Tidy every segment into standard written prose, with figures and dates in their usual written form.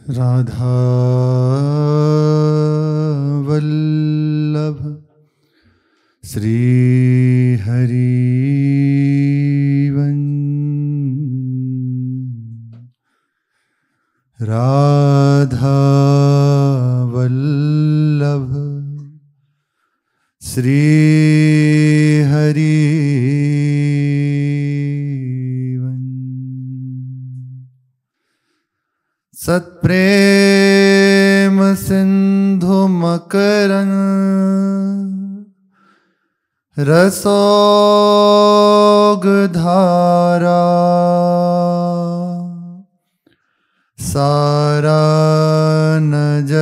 राधा वल्लभ श्री हरि राधा वल्लभ श्री हरि सत्प्रेम सिंधु मकरंद रसोगधारा सारा नजश्रमभिता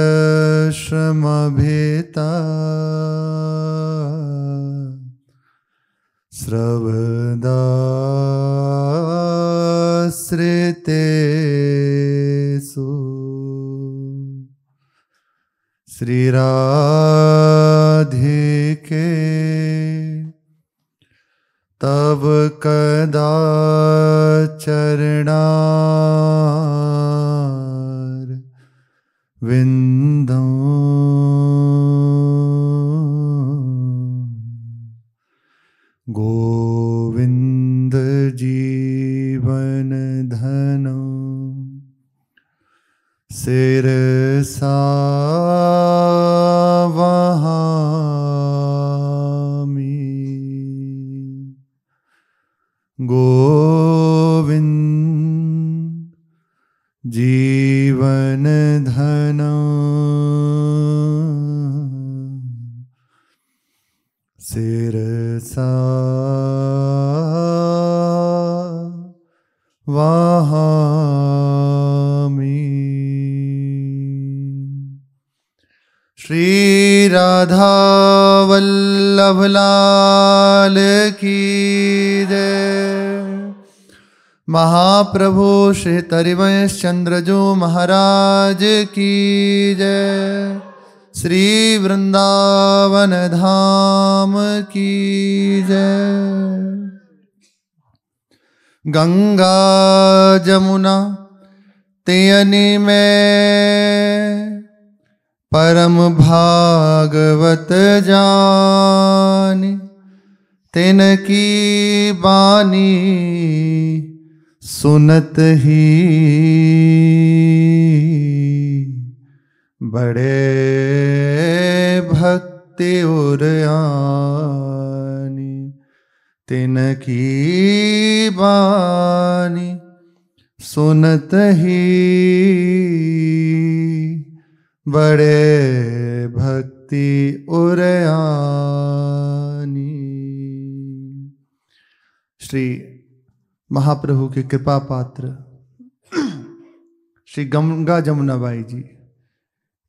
श्रवदाश्रितेषु श्री राधिके तब कदा चरणार विंदों गोविंद जीवन धनो सिरसा वहामि गोविंद जीवन धनो सिरसा वहामि। श्री राधा वल्लभ लाल की जय। महाप्रभु श्री तरिवंश चंद्रजू महाराज की जय। श्री वृंदावन धाम की जय। गंगा जमुना तेयनी में परम भागवत जानी तिनकी बानी सुनत ही बड़े भक्ति उरयानी तिनकी बानी सुनत ही बड़े भक्ति उरयानी। श्री महाप्रभु के कृपा पात्र श्री गंगा जमुना बाई जी,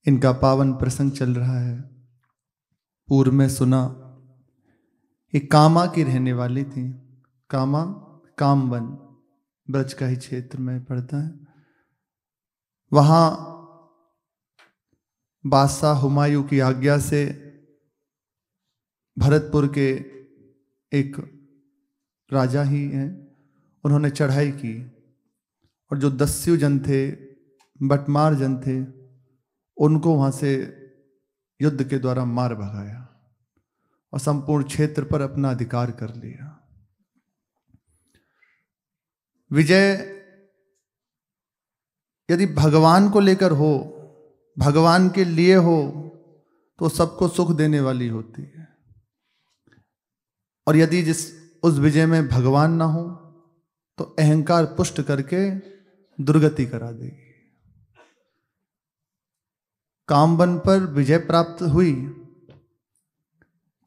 इनका पावन प्रसंग चल रहा है। पूर्व में सुना ये कामा की रहने वाली थी। कामा कामवन ब्रज का ही क्षेत्र में पड़ता है। वहां बादशाह हुमायूं की आज्ञा से भरतपुर के एक राजा ही हैं, उन्होंने चढ़ाई की और जो दस्यु जन थे, बटमार जन थे, उनको वहां से युद्ध के द्वारा मार भगाया और संपूर्ण क्षेत्र पर अपना अधिकार कर लिया। विजय यदि भगवान को लेकर हो, भगवान के लिए हो, तो सबको सुख देने वाली होती है। और यदि उस विजय में भगवान ना हो तो अहंकार पुष्ट करके दुर्गति करा देगी। कामवन पर विजय प्राप्त हुई,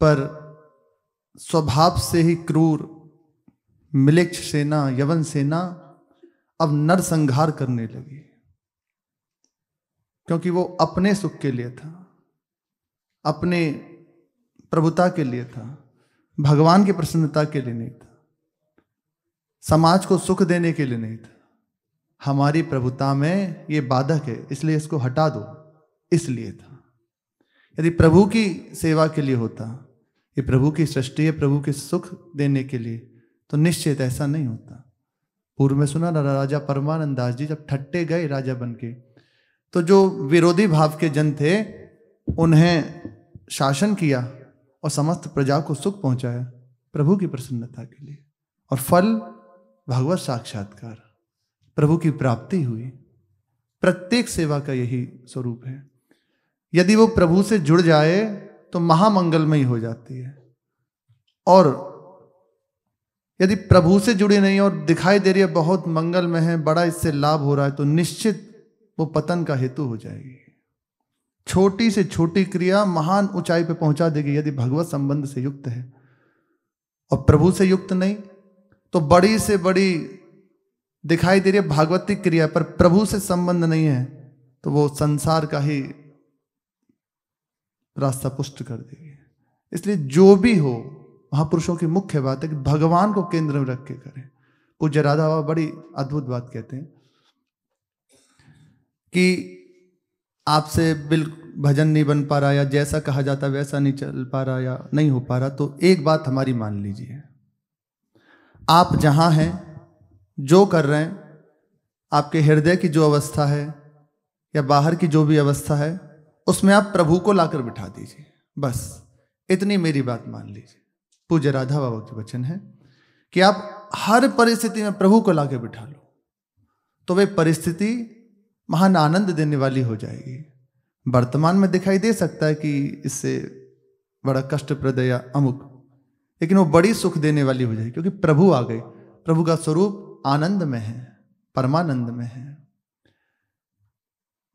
पर स्वभाव से ही क्रूर मिलेच्छ सेना, यवन सेना अब नरसंहार करने लगी, क्योंकि वो अपने सुख के लिए था, अपने प्रभुता के लिए था, भगवान की प्रसन्नता के लिए नहीं था, समाज को सुख देने के लिए नहीं था। हमारी प्रभुता में ये बाधक है, इसलिए इसको हटा दो, इसलिए था। यदि प्रभु की सेवा के लिए होता, ये प्रभु की सृष्टि है, प्रभु के सुख देने के लिए, तो निश्चित ऐसा नहीं होता। पूर्व में सुना ना, राजा परमानंद दास जी जब ठट्टे गए राजा बनके, तो जो विरोधी भाव के जन थे उन्हें शासन किया और समस्त प्रजा को सुख पहुंचाया प्रभु की प्रसन्नता के लिए, और फल भगवत साक्षात्कार, प्रभु की प्राप्ति हुई। प्रत्येक सेवा का यही स्वरूप है। यदि वो प्रभु से जुड़ जाए तो महामंगलमयी हो जाती है, और यदि प्रभु से जुड़ी नहीं और दिखाई दे रही है बहुत मंगलमय है, बड़ा इससे लाभ हो रहा है, तो निश्चित वो पतन का हेतु हो जाएगी। छोटी से छोटी क्रिया महान ऊंचाई पे पहुंचा देगी यदि भगवत संबंध से युक्त है, और प्रभु से युक्त नहीं तो बड़ी से बड़ी दिखाई दे रही है भागवतिक क्रिया, पर प्रभु से संबंध नहीं है तो वो संसार का ही रास्ता पुष्ट कर देगी। इसलिए जो भी हो, महापुरुषों की मुख्य बात है कि भगवान को केंद्र में रख के करें। पूज्य राधा बाबा बड़ी अद्भुत बात कहते हैं कि आपसे बिल्कुल भजन नहीं बन पा रहा, या जैसा कहा जाता वैसा नहीं चल पा रहा, या नहीं हो पा रहा, तो एक बात हमारी मान लीजिए, आप जहां हैं, जो कर रहे हैं, आपके हृदय की जो अवस्था है या बाहर की जो भी अवस्था है, उसमें आप प्रभु को लाकर बिठा दीजिए। बस इतनी मेरी बात मान लीजिए। पूज्य राधा बाबा के वचन है कि आप हर परिस्थिति में प्रभु को लाकर बिठा लो, तो वे परिस्थिति महान आनंद देने वाली हो जाएगी। वर्तमान में दिखाई दे सकता है कि इससे बड़ा कष्टप्रद या अमुक, लेकिन वो बड़ी सुख देने वाली हो जाएगी, क्योंकि प्रभु आ गए। प्रभु का स्वरूप आनंद में है, परमानंद में है।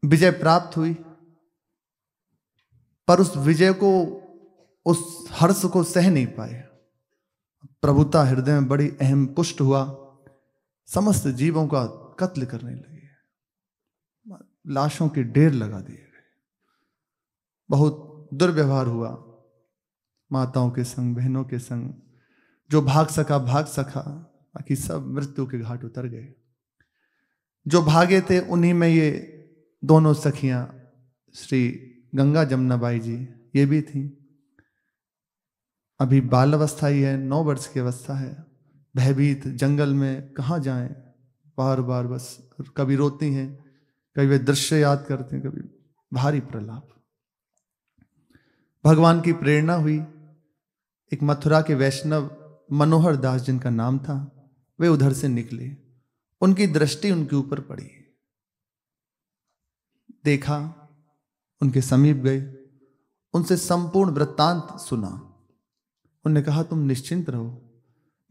विजय प्राप्त हुई, पर उस विजय को, उस हर्ष को सह नहीं पाए। प्रभुता हृदय में बड़ी अहम पुष्ट हुआ, समस्त जीवों का कत्ल करने लगे, लाशों के ढेर लगा दिए गए, बहुत दुर्व्यवहार हुआ माताओं के संग, बहनों के संग। जो भाग सका भाग सका, बाकी सब मृत्यु के घाट उतर गए। जो भागे थे उन्हीं में ये दोनों सखियां श्री गंगा जमुनाबाई जी, ये भी थी। अभी बाल अवस्था ही है, 9 वर्ष की अवस्था है, भयभीत जंगल में कहाँ जाएं, बार बार बस कभी रोती हैं, कभी वे दृश्य याद करते हैं, कभी भारी प्रलाप। भगवान की प्रेरणा हुई। एक मथुरा के वैष्णव मनोहर दास जिनका नाम था, वे उधर से निकले, उनकी दृष्टि उनके ऊपर पड़ी, देखा, उनके समीप गए, उनसे संपूर्ण वृत्तांत सुना। उन्होंने कहा, तुम निश्चिंत रहो,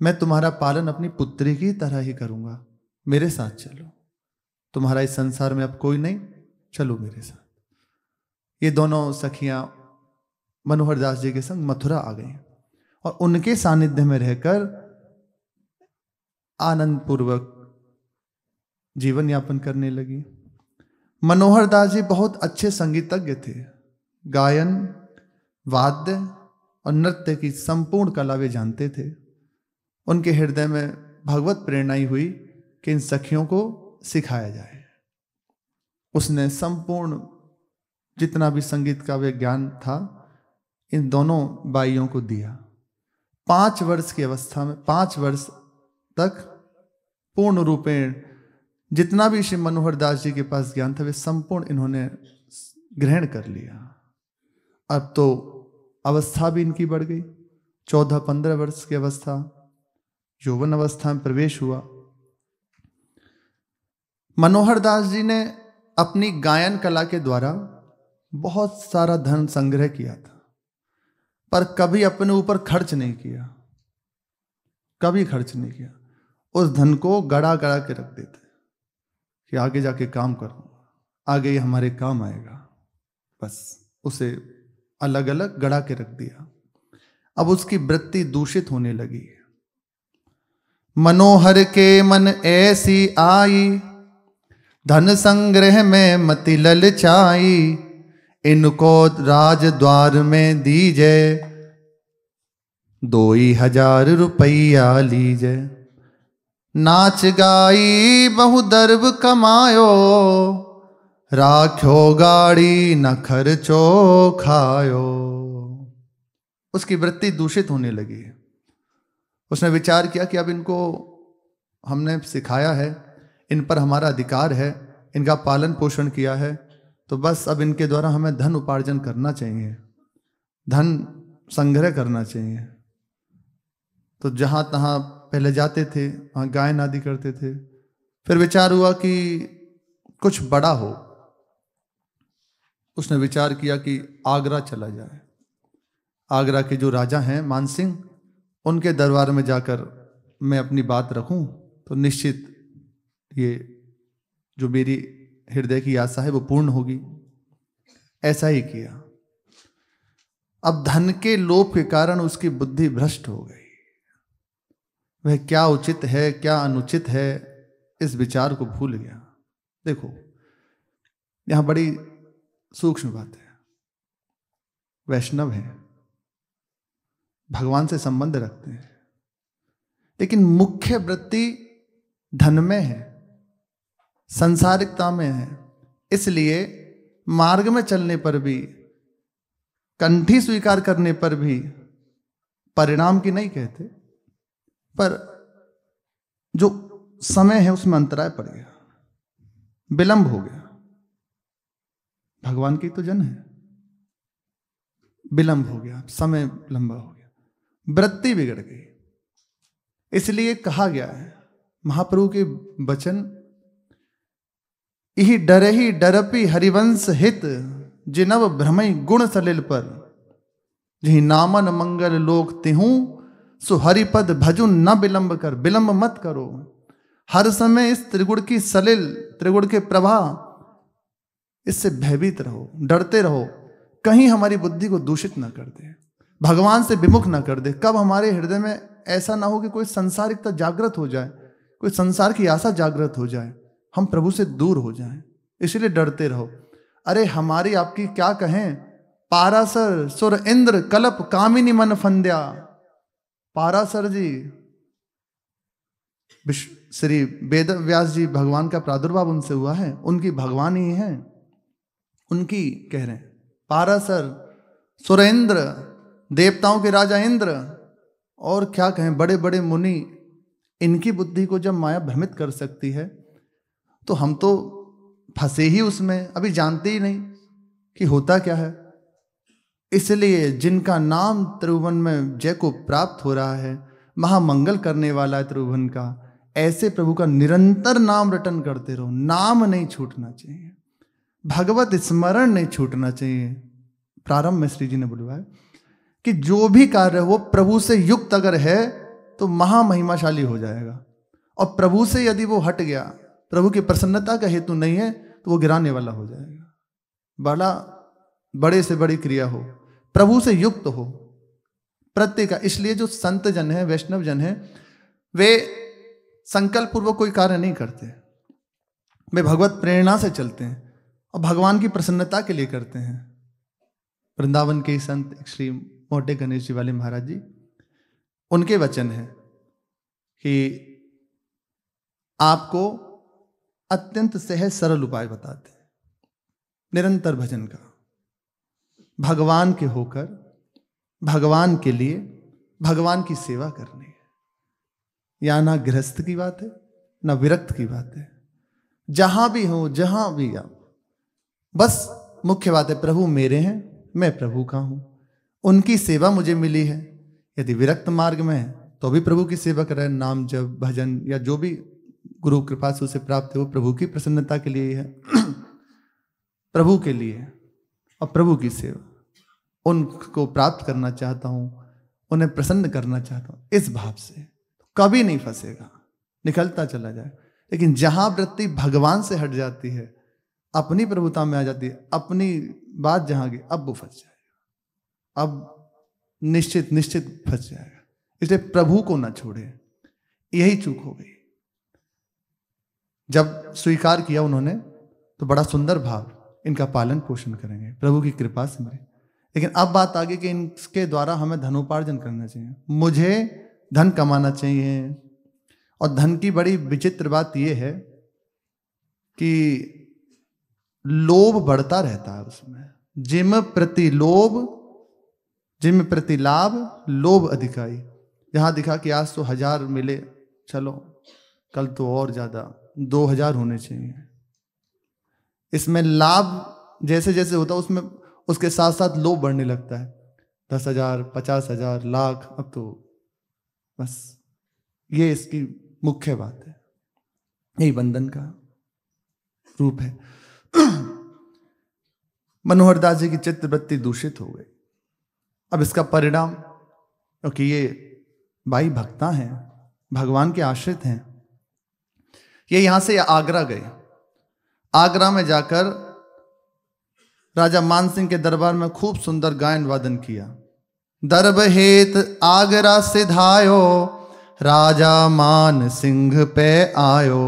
मैं तुम्हारा पालन अपनी पुत्री की तरह ही करूंगा, मेरे साथ चलो, तुम्हारा इस संसार में अब कोई नहीं, चलो मेरे साथ। ये दोनों सखियां मनोहर दास जी के संग मथुरा आ गई और उनके सानिध्य में रहकर आनंद पूर्वक जीवन यापन करने लगी। मनोहर दास जी बहुत अच्छे संगीतज्ञ थे, गायन, वाद्य और नृत्य की संपूर्ण कला वे जानते थे। उनके हृदय में भगवत प्रेरणा ही हुई कि इन सखियों को सिखाया जाए। उसने संपूर्ण जितना भी संगीत का वे ज्ञान था इन दोनों बाइयों को दिया। 5 वर्ष की अवस्था में, 5 वर्ष तक पूर्ण रूपेण जितना भी श्री मनोहर दास जी के पास ज्ञान था वे संपूर्ण इन्होंने ग्रहण कर लिया। अब तो अवस्था भी इनकी बढ़ गई, 14-15 वर्ष की अवस्था, यौवन अवस्था में प्रवेश हुआ। मनोहर दास जी ने अपनी गायन कला के द्वारा बहुत सारा धन संग्रह किया था, पर कभी अपने ऊपर खर्च नहीं किया, कभी खर्च नहीं किया। उस धन को गड़ा गड़ा के रख देते कि आगे जाके काम करूंगा, आगे ये हमारे काम आएगा, बस उसे अलग अलग गड़ा के रख दिया। अब उसकी वृत्ति दूषित होने लगी। मनोहर के मन ऐसी आई, धन संग्रह में मति ललचाई, इनको राज द्वार में दीजे, 2000 रुपया लीजे। नाच गाई बहु दर्ब कमायो, राख्यो गाड़ी न खर्चो खायो। उसकी वृत्ति दूषित होने लगी। उसने विचार किया कि अब इनको हमने सिखाया है, इन पर हमारा अधिकार है, इनका पालन पोषण किया है, तो बस अब इनके द्वारा हमें धन उपार्जन करना चाहिए, धन संग्रह करना चाहिए। तो जहाँ तहाँ पहले जाते थे, वहाँ गायन आदि करते थे। फिर विचार हुआ कि कुछ बड़ा हो। उसने विचार किया कि आगरा चला जाए। आगरा के जो राजा हैं मान सिंह, उनके दरबार में जाकर मैं अपनी बात रखूं तो निश्चित ये जो मेरी हृदय की आशा है वो पूर्ण होगी। ऐसा ही किया। अब धन के लोभ के कारण उसकी बुद्धि भ्रष्ट हो गई। वह क्या उचित है क्या अनुचित है इस विचार को भूल गया। देखो यहां बड़ी सूक्ष्म बात है। वैष्णव हैं, भगवान से संबंध रखते हैं, लेकिन मुख्य वृत्ति धन में है, संसारिकता में है। इसलिए मार्ग में चलने पर भी, कंठी स्वीकार करने पर भी परिणाम की नहीं कहते, पर जो समय है उसमें अंतराय पड़ गया, विलंब हो गया। भगवान की तो जन है, विलंब हो गया, समय लंबा हो गया, वृत्ति बिगड़ गई। इसलिए कहा गया है महाप्रभु के वचन, इहि डरहि डरपि हरिवंश हित, जिनव भ्रमई गुण सलिल पर, जहि नामन मंगल लोक तिहूं, सो हरिपद भजु न विलंब कर। विलंब मत करो, हर समय इस त्रिगुण की सलिल, त्रिगुण के प्रवाह, इससे भयभीत रहो, डरते रहो, कहीं हमारी बुद्धि को दूषित ना कर दे, भगवान से विमुख ना कर दे। कब हमारे हृदय में ऐसा ना हो कि कोई संसारिकता जागृत हो जाए, कोई संसार की आशा जागृत हो जाए, हम प्रभु से दूर हो जाएं। इसलिए डरते रहो। अरे हमारी आपकी क्या कहें, पारासर सुर इंद्र कलप कामिनी मन फंद्या। पारासर जी श्री वेद व्यास जी, भगवान का प्रादुर्भाव उनसे हुआ है, उनकी भगवान ही है, उनकी कह रहे हैं। पारासर, सुरेंद्र, देवताओं के राजा इंद्र, और क्या कहें बड़े बड़े मुनि, इनकी बुद्धि को जब माया भ्रमित कर सकती है तो हम तो फंसे ही उसमें, अभी जानते ही नहीं कि होता क्या है। इसलिए जिनका नाम त्रिभुवन में जय को प्राप्त हो रहा है, महामंगल करने वाला है त्रिभुवन का, ऐसे प्रभु का निरंतर नाम रटन करते रहो। नाम नहीं छूटना चाहिए, भगवत स्मरण नहीं छूटना चाहिए। प्रारंभ में श्री जी ने बुलवाया कि जो भी कार्य वो प्रभु से युक्त अगर है तो महामहिमाशाली हो जाएगा, और प्रभु से यदि वो हट गया, प्रभु की प्रसन्नता का हेतु नहीं है, तो वो गिराने वाला हो जाएगा। बड़े से बड़ी क्रिया हो, प्रभु से युक्त हो प्रत्येक। इसलिए जो संत जन है, वैष्णव जन है, वे संकल्प पूर्वक कोई कार्य नहीं करते, वे भगवत प्रेरणा से चलते हैं और भगवान की प्रसन्नता के लिए करते हैं। वृंदावन के संत श्री मोटे गणेश जी वाले महाराज जी, उनके वचन है कि आपको अत्यंत सहज सरल उपाय बताते हैं निरंतर भजन का, भगवान के होकर, भगवान के लिए, भगवान की सेवा करनी है। या ना गृहस्थ की बात है, ना विरक्त की बात है, जहां भी हो, जहां भी आप, बस मुख्य बात है प्रभु मेरे हैं, मैं प्रभु का हूं, उनकी सेवा मुझे मिली है। यदि विरक्त मार्ग में है तो भी प्रभु की सेवा कर रहे हैं, नाम जप भजन या जो भी गुरु कृपा से उसे प्राप्त है, वो प्रभु की प्रसन्नता के लिए है, प्रभु के लिए, और प्रभु की सेवा, उनको प्राप्त करना चाहता हूं, उन्हें प्रसन्न करना चाहता हूं, इस भाव से कभी नहीं फंसेगा, निकलता चला जाए। लेकिन जहां वृत्ति भगवान से हट जाती है, अपनी प्रभुता में आ जाती है, अपनी बात जहां गई, अब वो फंस जाएगा, अब निश्चित फंस जाएगा। इसलिए प्रभु को ना छोड़े, यही चूक हो गई। जब स्वीकार किया उन्होंने तो बड़ा सुंदर भाव, इनका पालन पोषण करेंगे प्रभु की कृपा से मेरे। लेकिन अब बात आगे कि इनके द्वारा हमें धनोपार्जन करना चाहिए, मुझे धन कमाना चाहिए। और धन की बड़ी विचित्र बात यह है कि लोभ बढ़ता रहता है उसमें, जिम प्रति लोभ, जिम प्रति लाभ, लोभ अधिकाई। जहां दिखा कि आज तो 1000 मिले, चलो कल तो और ज्यादा 2000 होने चाहिए। इसमें लाभ जैसे जैसे होता उसमें उसके साथ साथ लोभ बढ़ने लगता है। 10,000, 50,000, लाख, अब तो बस ये इसकी मुख्य बात है। यही बंधन का रूप है। मनोहर दास जी की चित्तवृत्ति दूषित हो गई। अब इसका परिणाम, क्योंकि ये भाई भक्ता हैं, भगवान के आश्रित हैं, ये यहां से आगरा गए। आगरा में जाकर राजा मान सिंह के दरबार में खूब सुंदर गायन वादन किया। दरब हेत आगरा सिधायो, राजा मान सिंह पे आयो।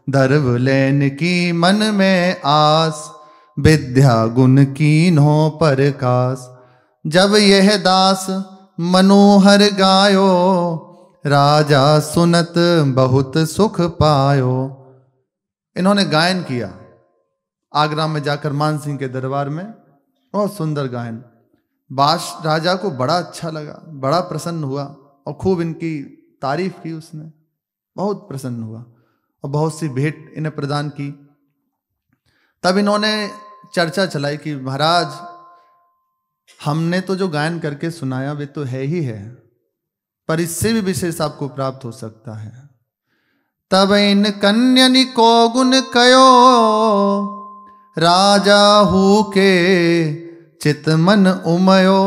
दरब लेन की मन में आस, विद्या गुण कीन्हो प्रकाश। जब यह दास मनोहर गायो, राजा सुनत बहुत सुख पायो। इन्होंने गायन किया आगरा में जाकर मान सिंह के दरबार में, बहुत सुंदर गायन। बादशाह राजा को बड़ा अच्छा लगा, बड़ा प्रसन्न हुआ और खूब इनकी तारीफ की उसने, बहुत प्रसन्न हुआ और बहुत सी भेंट इन्हें प्रदान की। तब इन्होंने चर्चा चलाई कि महाराज, हमने तो जो गायन करके सुनाया वे तो है ही है, पर इससे भी विशेष आपको प्राप्त हो सकता है। तब इन कन्यनी को गुण कयो, राजा हु के चित मन उमयो।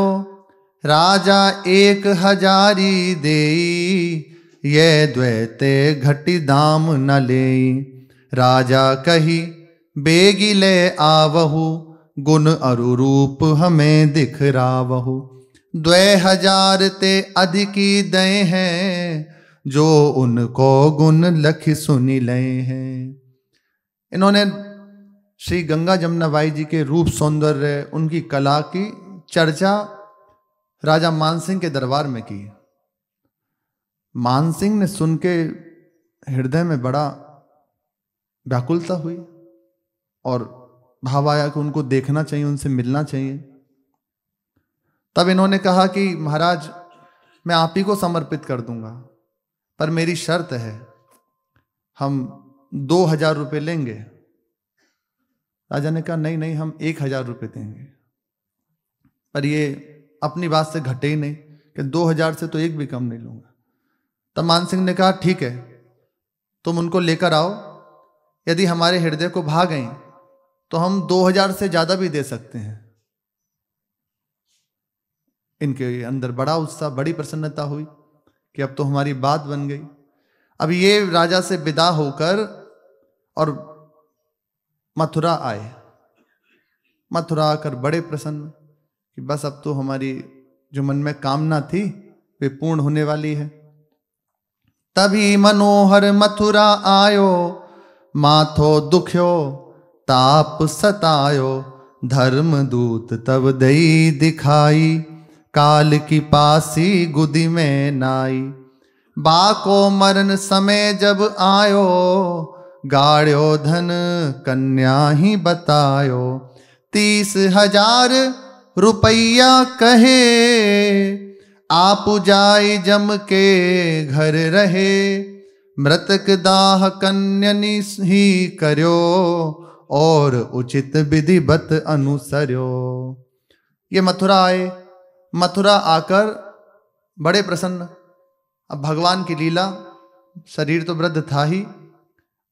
राजा 1,000 देई, ये द्वैते घटी दाम न लेई। राजा कही बेगी ले आवहु, गुण अरु रूप हमें दिखरावहु। 2,000 ते अधिकी दए हैं, जो उनको गुण लख सुनी लए हैं। इन्होंने श्री गंगा जमुना बाई जी के रूप सौंदर्य, उनकी कला की चर्चा राजा मानसिंह के दरबार में की। मानसिंह ने सुन के हृदय में बड़ा व्याकुलता हुई और भाव आया कि उनको देखना चाहिए, उनसे मिलना चाहिए। तब इन्होंने कहा कि महाराज, मैं आप ही को समर्पित कर दूंगा, पर मेरी शर्त है, हम 2,000 रुपये लेंगे। राजा ने कहा नहीं नहीं, हम 1,000 रुपये देंगे। पर ये अपनी बात से घटे ही नहीं कि 2,000 से तो एक भी कम नहीं लूंगा। तब मान सिंह ने कहा ठीक है, तुम उनको लेकर आओ, यदि हमारे हृदय को भा गई तो हम 2,000 से ज्यादा भी दे सकते हैं। इनके अंदर बड़ा उत्साह, बड़ी प्रसन्नता हुई कि अब तो हमारी बात बन गई। अब ये राजा से विदा होकर और मथुरा आए। मथुरा आकर बड़े प्रसन्न कि बस अब तो हमारी जो मन में कामना थी वे पूर्ण होने वाली है। तभी मनोहर मथुरा आयो, माथो दुख्यो ताप सतायो। धर्मदूत तब दई दिखाई, काल की पासी गुदी में नाई। बाको मरण समय जब आयो, गाड़्यो धन कन्या ही बतायो। 30,000 रुपया कहे, आप जाय जम के घर रहे। मृतक दाह कन्यनी ही कर्यो, और उचित विधिवत अनुसर्यो। ये मथुरा आए। मथुरा आकर बड़े प्रसन्न। अब भगवान की लीला, शरीर तो वृद्ध था ही,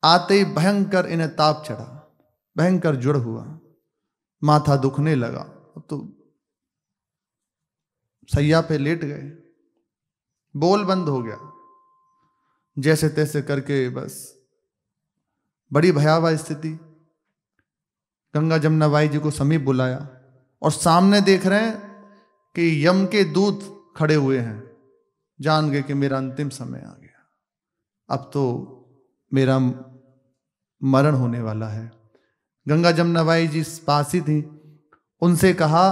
आते ही भयंकर इन्हें ताप चढ़ा, भयंकर जुड़ हुआ, माथा दुखने लगा। अब तो सैया पे लेट गए, बोल बंद हो गया। जैसे तैसे करके बस बड़ी भयावह स्थिति। गंगा जमुना बाई जी को समीप बुलाया और सामने देख रहे हैं कि यम के दूत खड़े हुए हैं। जान गए कि मेरा अंतिम समय आ गया, अब तो मेरा मरण होने वाला है। गंगा जमुना बाई जी पासी थी, उनसे कहा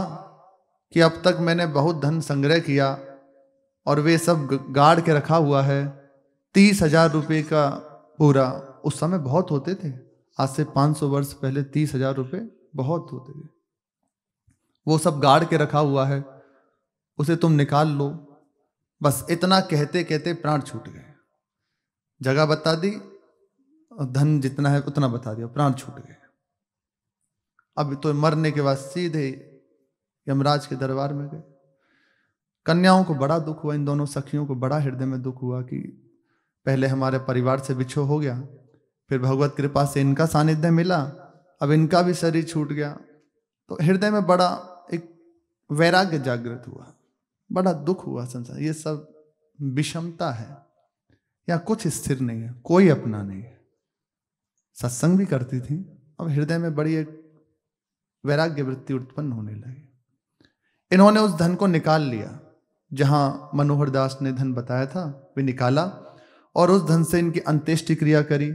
कि अब तक मैंने बहुत धन संग्रह किया और वे सब गाड़ के रखा हुआ है। 30,000 रुपये का पूरा, उस समय बहुत होते थे, आज से 500 वर्ष पहले 30,000 रुपये बहुत होते थे। वो सब गाड़ के रखा हुआ है, उसे तुम निकाल लो। बस इतना कहते कहते प्राण छूट गए। जगह बता दी और धन जितना है उतना बता दिया, प्राण छूट गए। अब तो मरने के बाद सीधे यमराज के दरबार में गए। कन्याओं को बड़ा दुख हुआ, इन दोनों सखियों को बड़ा हृदय में दुख हुआ कि पहले हमारे परिवार से बिछो हो गया, फिर भगवत कृपा से इनका सानिध्य मिला, अब इनका भी शरीर छूट गया। तो हृदय में बड़ा एक वैराग्य जागृत हुआ, बड़ा दुख हुआ। संसार ये सब विषमता है, या कुछ स्थिर नहीं है, कोई अपना नहीं है। सत्संग भी करती थी, अब हृदय में बड़ी एक वैराग्य वृत्ति उत्पन्न होने लगी। इन्होंने उस धन को निकाल लिया, जहां मनोहर दास ने धन बताया था वे निकाला, और उस धन से इनकी अंत्येष्टि क्रिया करी,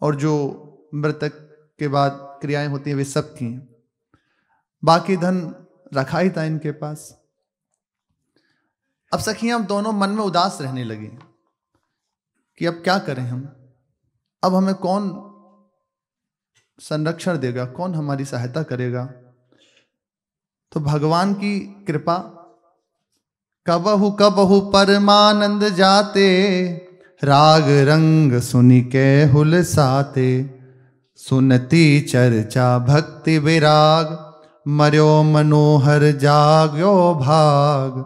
और जो मृतक के बाद क्रियाएं होती हैं वे सब की। बाकी धन रखा ही था इनके पास। अब सखियां दोनों मन में उदास रहने लगी कि अब क्या करें हम, अब हमें कौन संरक्षण देगा, कौन हमारी सहायता करेगा। तो भगवान की कृपा, कबहु कबहु परमानंद जाते, राग रंग सुनि के हुलसाते, सुनती चर्चा भक्ति विराग, मर्यो मनोहर जाग्यो भाग,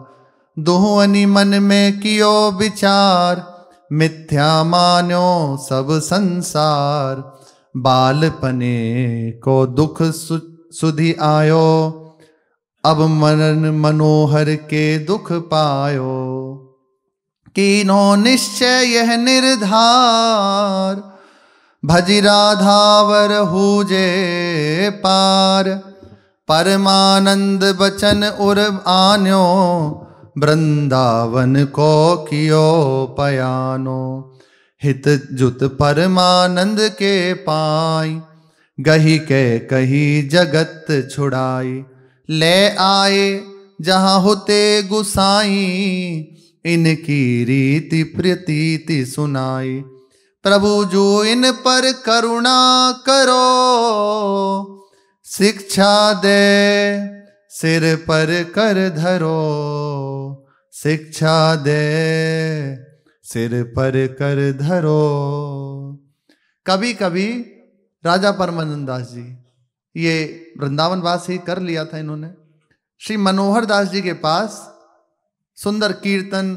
दोहनी मन में कियो विचार, मिथ्या मान्यो सब संसार, बालपने को दुख सुधि आयो, अब मरण मनोहर के दुख पायो, कीनो निश्चय यह निर्धार, भजि राधावर हुजे पार, परमानंद बचन उर आन्यो, वृंदावन को कियो पयानो, हित जुत परमानंद के पाई, गही के कही जगत छुड़ाई, ले आए जहां होते गुसाई, इनकी रीति प्रतीति सुनाई, प्रभु जो इन पर करुणा करो, शिक्षा दे सिर पर कर धरो, शिक्षा दे सिर पर कर धरो। कभी कभी राजा परमानंद दास जी, ये वृंदावन वास ही कर लिया था इन्होंने, श्री मनोहर दास जी के पास सुंदर कीर्तन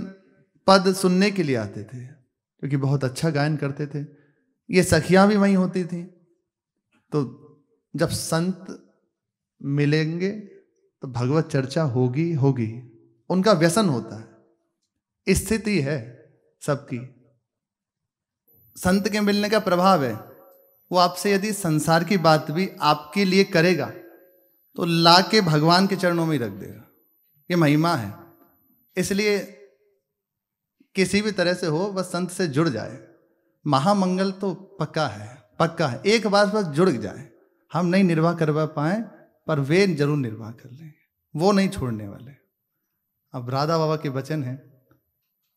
पद सुनने के लिए आते थे, क्योंकि बहुत अच्छा गायन करते थे। ये सखियां भी वहीं होती थी। तो जब संत मिलेंगे तो भगवत चर्चा होगी होगी, उनका व्यसन होता है, स्थिति है सबकी। संत के मिलने का प्रभाव है, वो आपसे यदि संसार की बात भी आपके लिए करेगा तो लाके भगवान के चरणों में ही रख देगा। ये महिमा है। इसलिए किसी भी तरह से हो, बस संत से जुड़ जाए, महामंगल तो पक्का है, पक्का है। एक बार बस जुड़ जाए, हम नहीं निर्वाह करवा पाए पर वे जरूर निर्वाह कर लेंगे, वो नहीं छोड़ने वाले। अब राधा बाबा के वचन है,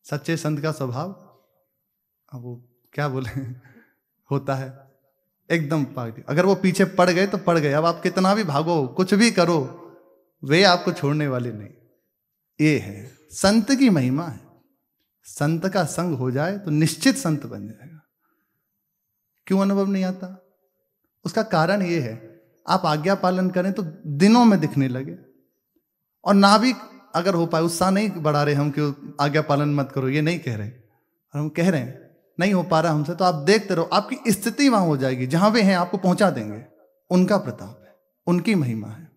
सच्चे संत का स्वभाव, अब वो क्या बोले होता है एकदम पागल। अगर वो पीछे पड़ गए तो पड़ गए, अब आप कितना भी भागो, कुछ भी करो, वे आपको छोड़ने वाले नहीं। ये है संत की महिमा है। संत का संग हो जाए तो निश्चित संत बन जाएगा। क्यों अनुभव नहीं आता? उसका कारण ये है, आप आज्ञा पालन करें तो दिनों में दिखने लगे, और ना भी अगर हो पाए, उत्साह नहीं बढ़ा रहे हम कि आज्ञा पालन मत करो, ये नहीं कह रहे, और हम कह रहे हैं नहीं हो पा रहा हमसे, तो आप देखते रहो, आपकी स्थिति वहां हो जाएगी, जहां वे हैं आपको पहुंचा देंगे। उनका प्रताप है, उनकी महिमा है।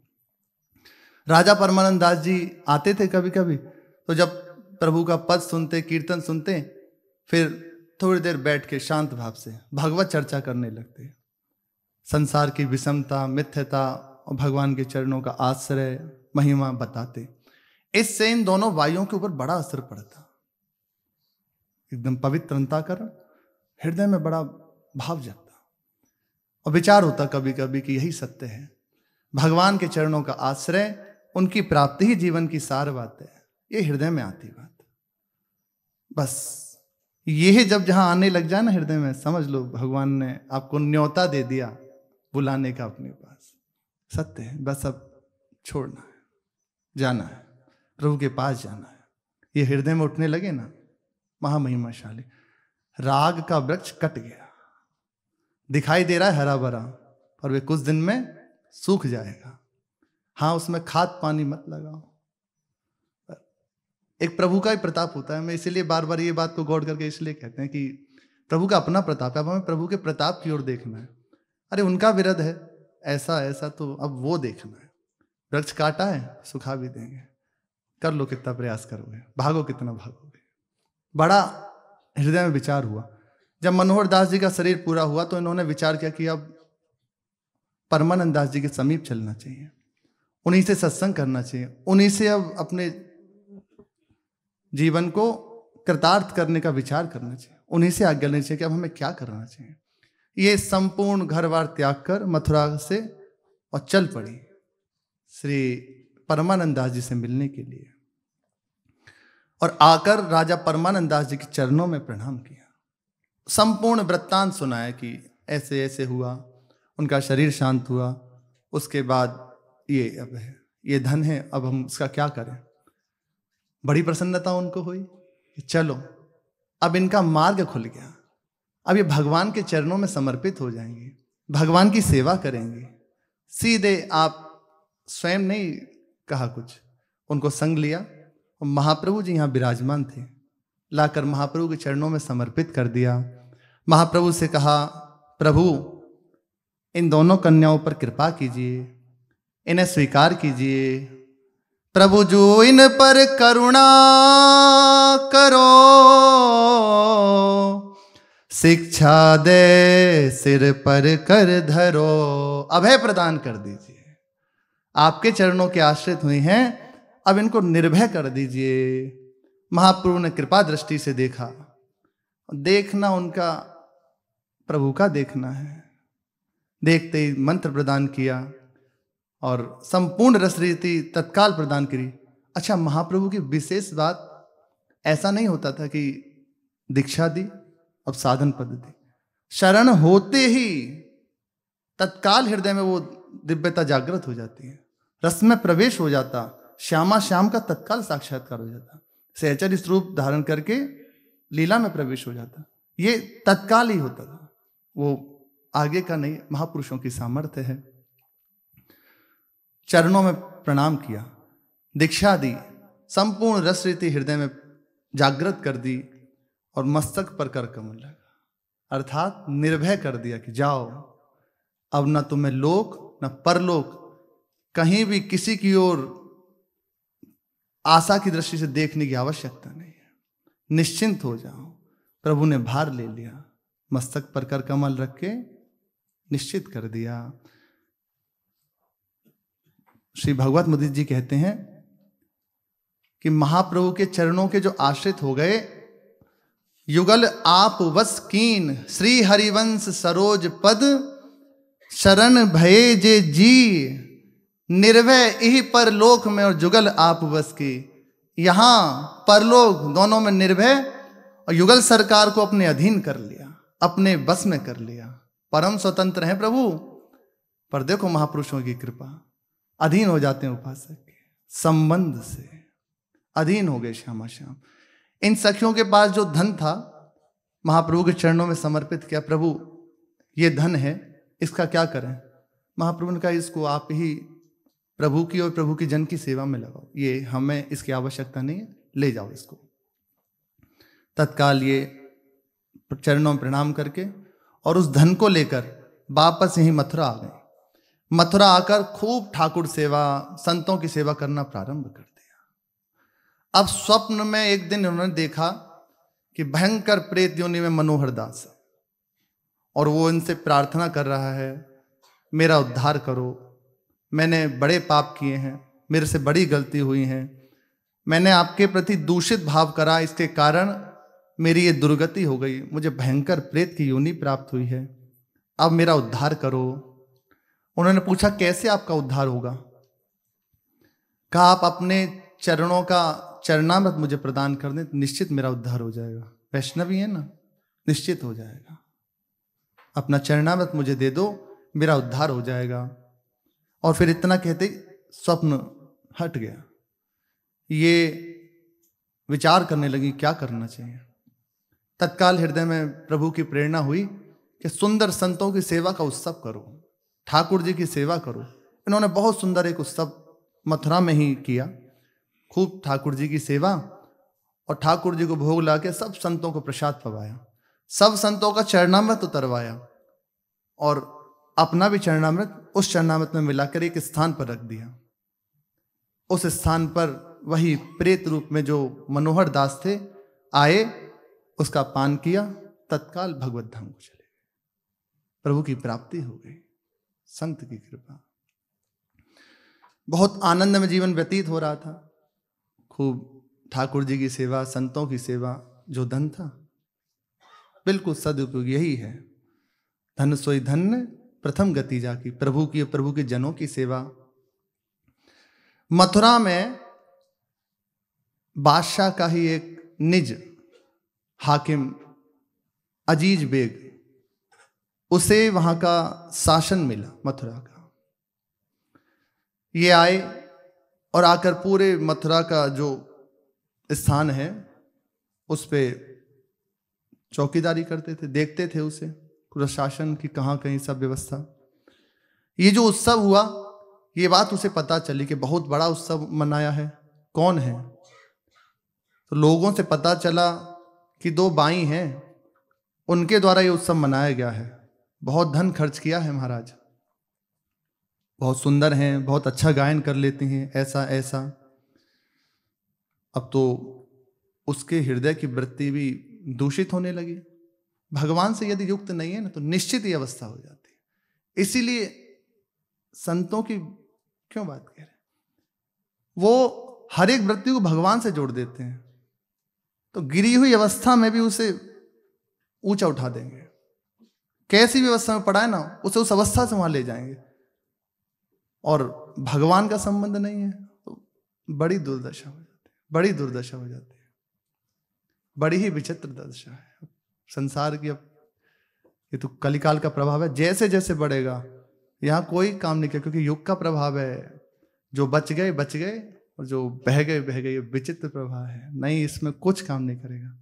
राजा परमानंद दास जी आते थे कभी कभी, तो जब प्रभु का पद सुनते, कीर्तन सुनते, फिर थोड़ी देर बैठ के शांत भाव से भगवत चर्चा करने लगते। संसार की विषमता, मिथ्यता और भगवान के चरणों का आश्रय, महिमा बताते। इससे इन दोनों वायुओं के ऊपर बड़ा असर पड़ता, एकदम पवित्र अंतःकरण, हृदय में बड़ा भाव जगता, और विचार होता कभी कभी कि यही सत्य है। भगवान के चरणों का आश्रय, उनकी प्राप्ति ही जीवन की सार बात है। ये हृदय में आती बात, बस ये जब जहां आने लग जाए ना हृदय में, समझ लो भगवान ने आपको न्योता दे दिया बुलाने का अपने पास। सत्य है, बस अब छोड़ना है, जाना है, प्रभु के पास जाना है। ये हृदय में उठने लगे ना, महामहिमाशाली। राग का वृक्ष कट गया, दिखाई दे रहा है हरा भरा, और वे कुछ दिन में सूख जाएगा। हाँ, उसमें खाद पानी मत लगाओ। एक प्रभु का ही प्रताप होता है। मैं इसीलिए बार बार ये बात को गौर करके इसलिए कहते हैं कि प्रभु का अपना प्रताप है, अब हमें प्रभु के प्रताप की ओर देखना है। अरे उनका विरध है ऐसा ऐसा, तो अब वो देखना है। वृक्ष काटा है, सुखा भी देंगे, कर लो कितना प्रयास करोगे, भागो कितना भागोगे। बड़ा हृदय में विचार हुआ। जब मनोहर दास जी का शरीर पूरा हुआ तो इन्होंने विचार किया कि अब परमानंद दास जी के समीप चलना चाहिए, उन्हीं से सत्संग करना चाहिए, उन्हीं से अब अपने जीवन को कृतार्थ करने का विचार करना चाहिए, उन्हीं से आज्ञा लेनी चाहिए कि अब हमें क्या करना चाहिए। ये संपूर्ण घर बार त्याग कर मथुरा से और चल पड़ी श्री परमानंद दास जी से मिलने के लिए। और आकर राजा परमानंद दास जी के चरणों में प्रणाम किया। संपूर्ण वृत्तांत सुनाया कि ऐसे ऐसे हुआ, उनका शरीर शांत हुआ, उसके बाद ये अब है, ये धन है, अब हम इसका क्या करें। बड़ी प्रसन्नता उनको हुई कि चलो अब इनका मार्ग खुल गया, अब ये भगवान के चरणों में समर्पित हो जाएंगे, भगवान की सेवा करेंगे। सीधे आप स्वयं नहीं कहा कुछ, उनको संग लिया और महाप्रभु जी यहाँ विराजमान थे, लाकर महाप्रभु के चरणों में समर्पित कर दिया। महाप्रभु से कहा, प्रभु इन दोनों कन्याओं पर कृपा कीजिए, इन्हें स्वीकार कीजिए। प्रभु जो इन पर करुणा करो, शिक्षा दे सिर पर कर धरो। अभय प्रदान कर दीजिए। आपके चरणों के आश्रित हुए हैं, अब इनको निर्भय कर दीजिए। महाप्रभु ने कृपा दृष्टि से देखा। देखना उनका प्रभु का देखना है। देखते ही मंत्र प्रदान किया और संपूर्ण रसरीति तत्काल प्रदान करी। अच्छा, महाप्रभु की विशेष बात, ऐसा नहीं होता था कि दीक्षा दी अब साधन पद दी। शरण होते ही तत्काल हृदय में वो दिव्यता जागृत हो जाती है, रस में प्रवेश हो जाता, श्यामा श्याम का तत्काल साक्षात्कार हो जाता, सहचर स्वरूप धारण करके लीला में प्रवेश हो जाता। ये तत्काल ही होता था, वो आगे का नहीं, महापुरुषों की सामर्थ्य है। चरणों में प्रणाम किया, दीक्षा दी, संपूर्ण रस रीति हृदय में जागृत कर दी और मस्तक पर कर कमल लगा, अर्थात निर्भय कर दिया कि जाओ, अब न तुम्हें लोक न परलोक, कहीं भी किसी की ओर आशा की दृष्टि से देखने की आवश्यकता नहीं है, निश्चिंत हो जाओ। प्रभु ने भार ले लिया, मस्तक पर कर कमल रख के निश्चित कर दिया। श्री भगवत मुदित जी कहते हैं कि महाप्रभु के चरणों के जो आश्रित हो गए, युगल आप वस कीन, श्री हरिवंश सरोज पद, शरण भये जे जी, निर्भय यही परलोक में और जुगल आप वस की। यहां परलोक दोनों में निर्भय और युगल सरकार को अपने अधीन कर लिया, अपने बस में कर लिया। परम स्वतंत्र हैं प्रभु, पर देखो महापुरुषों की कृपा, अधीन हो जाते हैं उपासक के संबंध से, अधीन हो गए श्यामा श्याम। इन सखियों के पास जो धन था महाप्रभु के चरणों में समर्पित किया। प्रभु ये धन है, इसका क्या करें। महाप्रभु ने कहा, इसको आप ही प्रभु की और प्रभु की जन की सेवा में लगाओ, ये हमें इसकी आवश्यकता नहीं है, ले जाओ इसको। तत्काल ये चरणों में प्रणाम करके और उस धन को लेकर वापस यहीं मथुरा आ गए। मथुरा आकर खूब ठाकुर सेवा, संतों की सेवा करना प्रारंभ कर दिया। अब स्वप्न में एक दिन उन्होंने देखा कि भयंकर प्रेत योनि में मनोहर दास है और वो इनसे प्रार्थना कर रहा है, मेरा उद्धार करो, मैंने बड़े पाप किए हैं, मेरे से बड़ी गलती हुई है, मैंने आपके प्रति दूषित भाव करा, इसके कारण मेरी ये दुर्गति हो गई, मुझे भयंकर प्रेत की योनि प्राप्त हुई है, अब मेरा उद्धार करो। उन्होंने पूछा, कैसे आपका उद्धार होगा। कहा, आप अपने चरणों का चरणामृत मुझे प्रदान कर दें तो निश्चित मेरा उद्धार हो जाएगा। वैष्णवी है ना, निश्चित हो जाएगा। अपना चरणामृत मुझे दे दो, मेरा उद्धार हो जाएगा। और फिर इतना कहते स्वप्न हट गया। ये विचार करने लगी क्या करना चाहिए। तत्काल हृदय में प्रभु की प्रेरणा हुई कि सुंदर संतों की सेवा का उत्सव करो, ठाकुर जी की सेवा करो, इन्होंने बहुत सुंदर एक उत्सव मथुरा में ही किया, खूब ठाकुर जी की सेवा और ठाकुर जी को भोग ला के सब संतों को प्रसाद पवाया, सब संतों का चरणामृत उतरवाया और अपना भी चरणामृत उस चरणामृत में मिलाकर एक स्थान पर रख दिया। उस स्थान पर वही प्रेत रूप में जो मनोहर दास थे आए, उसका पान किया, तत्काल भगवत धाम को चले गए। प्रभु की प्राप्ति हो गई, संत की कृपा। बहुत आनंद में जीवन व्यतीत हो रहा था, खूब ठाकुर जी की सेवा, संतों की सेवा। जो धन था बिल्कुल सदुपयोग यही है, धन सोई धन्य प्रथम गति जाकी, प्रभु के जनों की सेवा। मथुरा में बादशाह का ही एक निज हाकिम अजीज बेग, उसे वहां का शासन मिला मथुरा का। ये आए और आकर पूरे मथुरा का जो स्थान है उस पे चौकीदारी करते थे, देखते थे उसे, प्रशासन की कहाँ कहीं सब व्यवस्था। ये जो उत्सव हुआ, ये बात उसे पता चली कि बहुत बड़ा उत्सव मनाया है। कौन है? तो लोगों से पता चला कि दो बाई हैं, उनके द्वारा ये उत्सव मनाया गया है। बहुत धन खर्च किया है महाराज, बहुत सुंदर हैं, बहुत अच्छा गायन कर लेती हैं, ऐसा ऐसा। अब तो उसके हृदय की वृत्ति भी दूषित होने लगी। भगवान से यदि युक्त नहीं है ना तो निश्चित ही अवस्था हो जाती है। इसीलिए संतों की क्यों बात कह रहे हैं, वो हर एक वृत्ति को भगवान से जोड़ देते हैं, तो गिरी हुई अवस्था में भी उसे ऊंचा उठा देंगे। कैसी भी अवस्था में पड़ा है ना, उसे उस अवस्था से वहां ले जाएंगे। और भगवान का संबंध नहीं है तो बड़ी दुर्दशा हो जाती है, बड़ी दुर्दशा हो जाती है, बड़ी ही विचित्र दशा है संसार की। अब ये तो कलिकाल का प्रभाव है, जैसे जैसे बढ़ेगा यहाँ कोई काम नहीं किया, क्योंकि युग का प्रभाव है। जो बच गए बच गए और जो बह गए बह गए, विचित्र प्रभाव है, नहीं इसमें कुछ काम नहीं करेगा।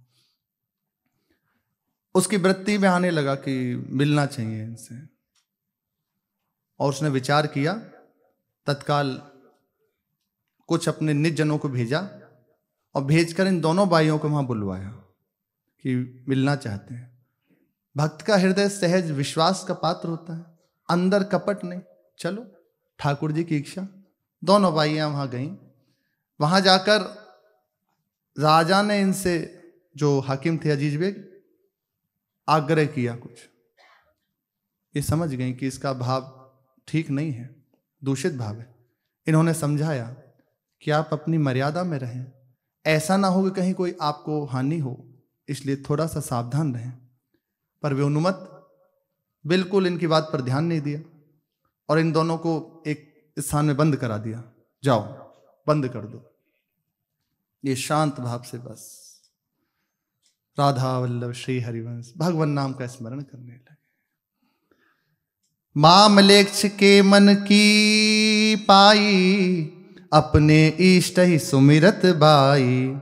उसकी वृत्ति में आने लगा कि मिलना चाहिए इनसे, और उसने विचार किया, तत्काल कुछ अपने निज जनों को भेजा और भेजकर इन दोनों भाइयों को वहां बुलवाया कि मिलना चाहते हैं। भक्त का हृदय सहज विश्वास का पात्र होता है, अंदर कपट नहीं। चलो ठाकुर जी की इच्छा, दोनों भाइयां वहां गईं। वहां जाकर राजा ने इनसे, जो हाकिम थे अजीज बेग, आग्रह किया कुछ। ये समझ गई कि इसका भाव ठीक नहीं है, दूषित भाव है। इन्होंने समझाया कि आप अपनी मर्यादा में रहें, ऐसा ना हो कि कहीं कोई आपको हानि हो, इसलिए थोड़ा सा सावधान रहें। पर वे उन्मत्त बिल्कुल इनकी बात पर ध्यान नहीं दिया और इन दोनों को एक स्थान में बंद करा दिया। जाओ बंद कर दो। ये शांत भाव से बस राधा वल्लभ श्री हरिवंश भगवान नाम का स्मरण करने लगे। मामलेक्ष के मन की पाई, अपने इष्ट ही सुमिरत बाई।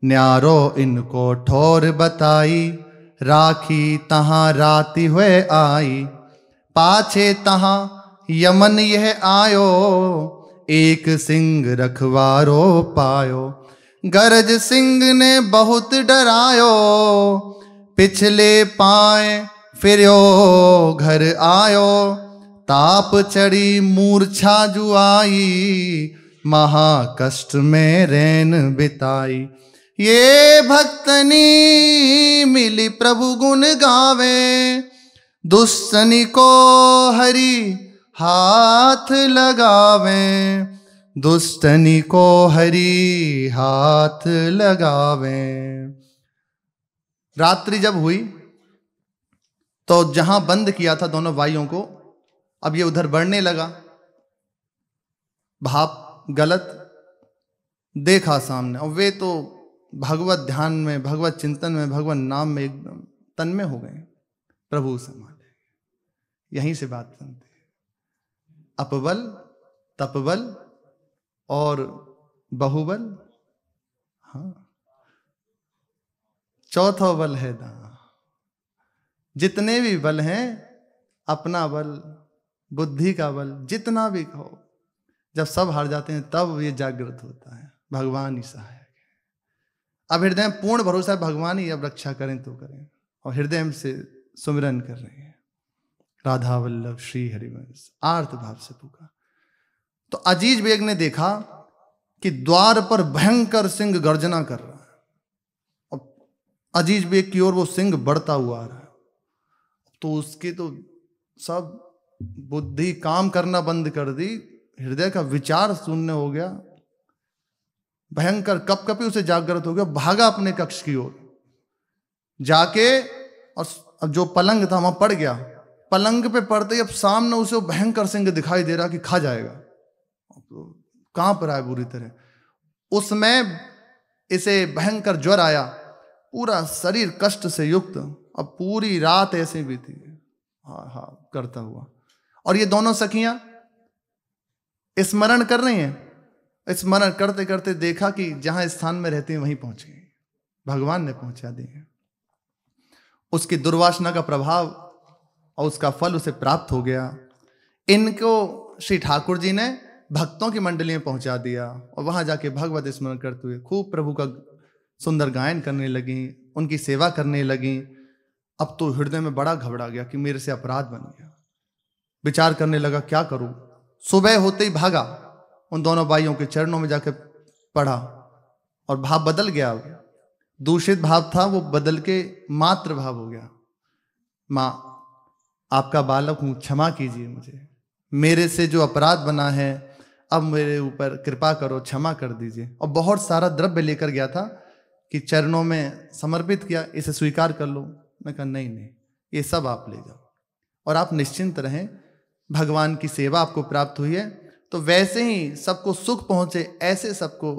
न्यारो इनको ठोर बताई, राखी तहां राति हुए आई। पाछे तहां यमन यह आयो, एक सिंह रखवारो पायो। गरज सिंह ने बहुत डरायो, पिछले पाए फिर्यो घर आयो। ताप चढ़ी मूर्छा जुआई, महा कष्ट में रैन बिताई। ये भक्तनी मिली प्रभु गुण गावे, दुष्टनी को हरि हाथ लगावे। दुष्टनी को हरि हाथ लगावे। रात्रि जब हुई तो जहां बंद किया था दोनों भाइयों को, अब ये उधर बढ़ने लगा। भाव गलत देखा सामने, और वे तो भगवत ध्यान में, भगवत चिंतन में, भगवत नाम में एकदम तन्मय हो गए। प्रभु संभाले। यहीं से बात बनती है। अपबल, तपबल और बहुबल, हाँ, चौथा बल है दान। जितने भी बल हैं, अपना बल, बुद्धि का बल, जितना भी कहो, जब सब हार जाते हैं तब ये जागृत होता है, भगवान ही सहायक है। अब हृदय में पूर्ण भरोसा है, भगवान ही अब रक्षा करें तो करें, और हृदय से सुमिरन कर रहे हैं, राधा वल्लभ श्री हरिवंश, आर्त भाव से पुकार। तो अजीज बेग ने देखा कि द्वार पर भयंकर सिंह गर्जना कर रहा है, और अजीज बेग की ओर वो सिंह बढ़ता हुआ आ रहा है। तो उसकी तो सब बुद्धि काम करना बंद कर दी, हृदय का विचार शून्य हो गया, भयंकर कपकपी उसे जागृत हो गया, भागा अपने कक्ष की ओर जाके, और अब जो पलंग था वहां पड़ गया। पलंग पे पड़ते ही अब सामने उसे भयंकर सिंह दिखाई दे रहा कि खा जाएगा, तो कांप रहा है बुरी तरह। उसमें इसे भयंकर ज्वर आया, पूरा शरीर कष्ट से युक्त, अब पूरी रात ऐसे भी थी, हाँ हाँ करता हुआ। और ये दोनों सखियां स्मरण कर रही हैं, स्मरण करते करते देखा कि जहां स्थान में रहती हैं वहीं पहुंच गई, भगवान ने पहुंचा दी है। उसकी दुर्वासना का प्रभाव और उसका फल उसे प्राप्त हो गया। इनको श्री ठाकुर जी ने भक्तों की मंडली में पहुंचा दिया, और वहां जाके भगवत स्मरण करते हुए खूब प्रभु का सुंदर गायन करने लगी, उनकी सेवा करने लगी। अब तो हृदय में बड़ा घबरा गया कि मेरे से अपराध बन गया। विचार करने लगा क्या करूं। सुबह होते ही भागा, उन दोनों बाइयों के चरणों में जाकर पड़ा, और भाव बदल गया। दूषित भाव था वो बदल के मात्र भाव हो गया। माँ, आपका बालक हूं, क्षमा कीजिए मुझे, मेरे से जो अपराध बना है अब मेरे ऊपर कृपा करो, क्षमा कर दीजिए। और बहुत सारा द्रव्य लेकर गया था कि चरणों में समर्पित किया, इसे स्वीकार कर लो। मैं कहा नहीं नहीं, ये सब आप ले जाओ, और आप निश्चिंत रहें, भगवान की सेवा आपको प्राप्त हुई है, तो वैसे ही सबको सुख पहुंचे ऐसे सबको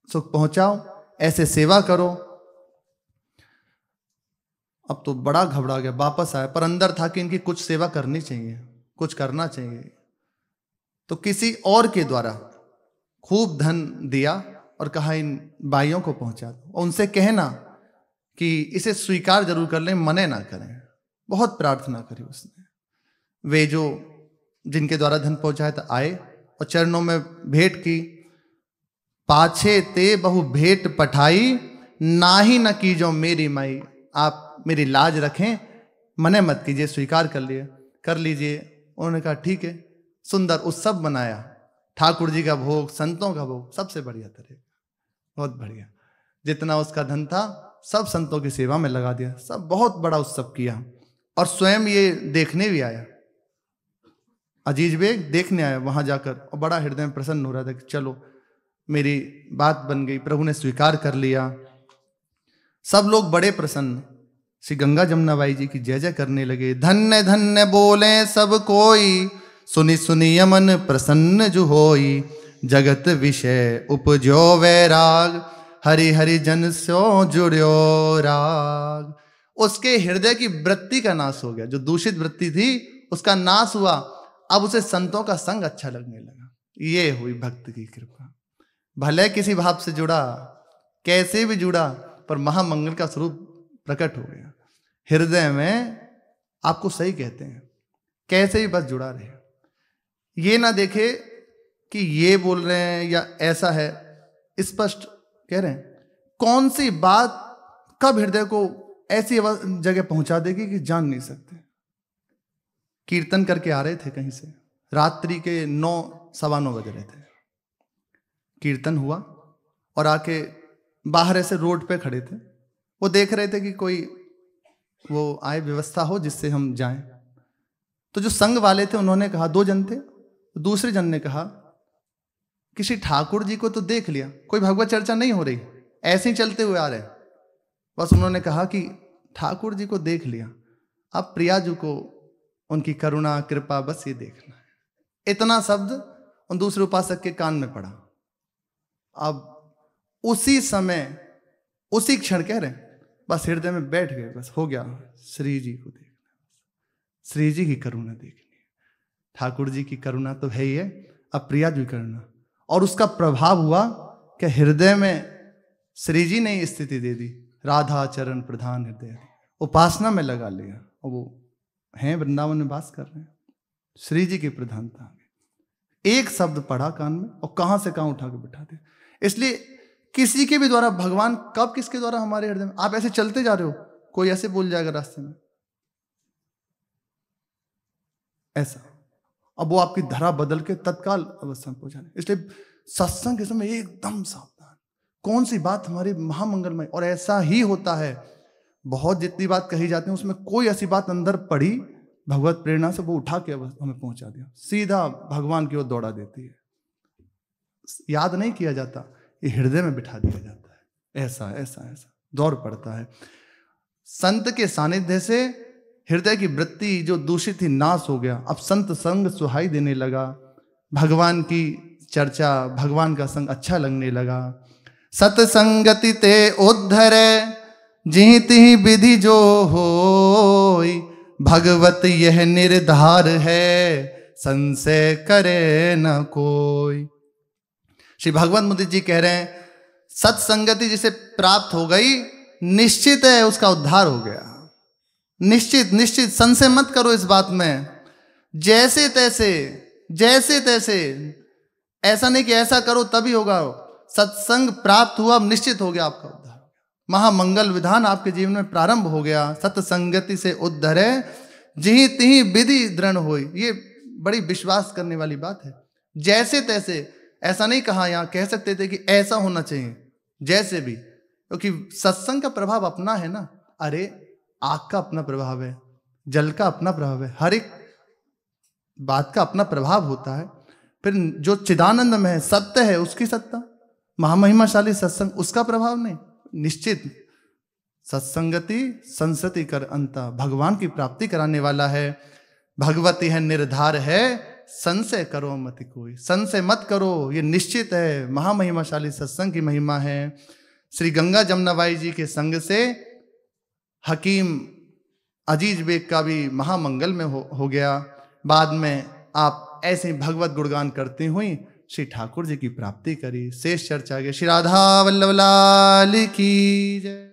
सुख पहुंचाओ, ऐसे सेवा करो। अब तो बड़ा घबरा गया, वापस आया, पर अंदर था कि इनकी कुछ सेवा करनी चाहिए, कुछ करना चाहिए। तो किसी और के द्वारा खूब धन दिया और कहा इन बाइयों को पहुंचा दो, और उनसे कहना कि इसे स्वीकार जरूर कर लें, मने ना करें। बहुत प्रार्थना करी उसने। वे जो जिनके द्वारा धन पहुंचाया था आए और चरणों में भेंट की। पाछे ते बहु भेंट पठाई, नाही न कीजो मेरी माई। आप मेरी लाज रखें, मने मत कीजिए, स्वीकार कर लीजिए। उन्होंने कहा ठीक है। सुंदर उत्सव बनाया, ठाकुर जी का भोग, संतों का भोग, सबसे बढ़िया तरह, बहुत बढ़िया। जितना उसका धन था सब संतों की सेवा में लगा दिया, सब बहुत बड़ा उत्सव किया। और स्वयं ये देखने भी आया, अजीज बेग देखने आया वहां जाकर, और बड़ा हृदय में प्रसन्न हो रहा था कि चलो मेरी बात बन गई, प्रभु ने स्वीकार कर लिया। सब लोग बड़े प्रसन्न श्री गंगा जमुना बाई जी की जय जय करने लगे। धन्य धन्य बोले सब कोई, सुनी सुनी यमन प्रसन्न जो होई। जगत विषय उपजो वैराग, हरि हरि जन सो जुड़ो राग। उसके हृदय की वृत्ति का नाश हो गया, जो दूषित वृत्ति थी उसका नाश हुआ। अब उसे संतों का संग अच्छा लगने लगा। ये हुई भक्त की कृपा। भले किसी भाव से जुड़ा, कैसे भी जुड़ा, पर महामंगल का स्वरूप प्रकट हो गया हृदय में। आपको सही कहते हैं, कैसे भी बस जुड़ा रहे, ये ना देखे कि ये बोल रहे हैं या ऐसा है, स्पष्ट कह रहे हैं। कौन सी बात कब हृदय को ऐसी जगह पहुंचा देगी कि जान नहीं सकते। कीर्तन करके आ रहे थे कहीं से, रात्रि के 9 सवा 9 बज रहे थे। कीर्तन हुआ और आके बाहर ऐसे रोड पे खड़े थे, वो देख रहे थे कि कोई वो आए, व्यवस्था हो जिससे हम जाएं। तो जो संग वाले थे उन्होंने कहा, 2 जन थे, तो दूसरे जन ने कहा कि श्री ठाकुर जी को तो देख लिया, कोई भगवत चर्चा नहीं हो रही, ऐसे ही चलते हुए आ रहे। बस उन्होंने कहा कि ठाकुर जी को देख लिया, अब प्रिया जी को उनकी करुणा कृपा बस ये देखना है। इतना शब्द उन दूसरे उपासक के कान में पड़ा। अब उसी समय उसी क्षण कह रहे, बस हृदय में बैठ गए, बस हो गया, श्री जी को देखना, श्री जी की करुणा देखनी। ठाकुर जी की करुणा तो है ही है, अब प्रिया जी करुणा। और उसका प्रभाव हुआ कि हृदय में श्री जी ने स्थिति दे दी, राधा चरण प्रधान हृदय, उपासना में लगा लिया, और वो हैं वृंदावन में वास कर रहे हैं। श्री जी की प्रधानता। एक शब्द पढ़ा कान में और कहां से कहां उठा के बिठा दिया। इसलिए किसी के भी द्वारा भगवान कब किसके द्वारा हमारे हृदय में, आप ऐसे चलते जा रहे हो, कोई ऐसे बोल जाएगा रास्ते में ऐसा, अब वो आपकी धरा बदल के तत्काल अवस्था में पहुंचाने। इसलिए सत्संग के समय एकदम सावधान, कौन सी बात हमारी महामंगलमय। और ऐसा ही होता है, बहुत जितनी बात कही जाती है उसमें कोई ऐसी बात अंदर पड़ी भगवत प्रेरणा से, वो उठा के हमें पहुंचा दिया, सीधा भगवान की ओर दौड़ा देती है। याद नहीं किया जाता, ये हृदय में बिठा दिया जाता है। ऐसा ऐसा ऐसा दौड़ पड़ता है। संत के सानिध्य से हृदय की वृत्ति जो दूषित थी नाश हो गया। अब संत संग सुहाई देने लगा, भगवान की चर्चा, भगवान का संग अच्छा लगने लगा। सतसंगति ते उद्धरे जीति विधि जो होई, भगवत यह निर्धार है संशय करे न कोई। श्री भगवत मुनि जी कह रहे हैं सत्संगति जिसे प्राप्त हो गई, निश्चित है उसका उद्धार हो गया। निश्चित निश्चित, संशय मत करो इस बात में। जैसे तैसे, ऐसा नहीं कि ऐसा करो तभी होगा। सत्संग प्राप्त हुआ, अब निश्चित हो गया आपका उद्धार। महामंगल विधान आपके जीवन में प्रारंभ हो गया। सत्संगति से उद्धरे जिहि तिहि विधि दृढ़ होई। ये बड़ी विश्वास करने वाली बात है। जैसे तैसे, ऐसा नहीं कहा, यहां कह सकते थे कि ऐसा होना चाहिए, जैसे भी, क्योंकि सत्संग का प्रभाव अपना है ना। अरे आग का अपना प्रभाव है, जल का अपना प्रभाव है, हर एक बात का अपना प्रभाव होता है। फिर जो चिदानंद में है, सत्य है, उसकी सत्ता, महामहिमाशाली सत्संग, उसका प्रभाव नहीं। निश्चित सत्संगति संसति कर अंता, भगवान की प्राप्ति कराने वाला है। भगवती है निर्धार है संशय करो मत कोई। संशय मत करो, ये निश्चित है, महामहिमाशाली सत्संग की महिमा है। श्री गंगा जमुनाबाई जी के संग से हकीम अजीज बेग का भी महामंगल में हो गया। बाद में आप ऐसे भगवत गुणगान करती हुई श्री ठाकुर जी की प्राप्ति करी। शेष चर्चा के श्री राधा वल्लभ लाल की जय।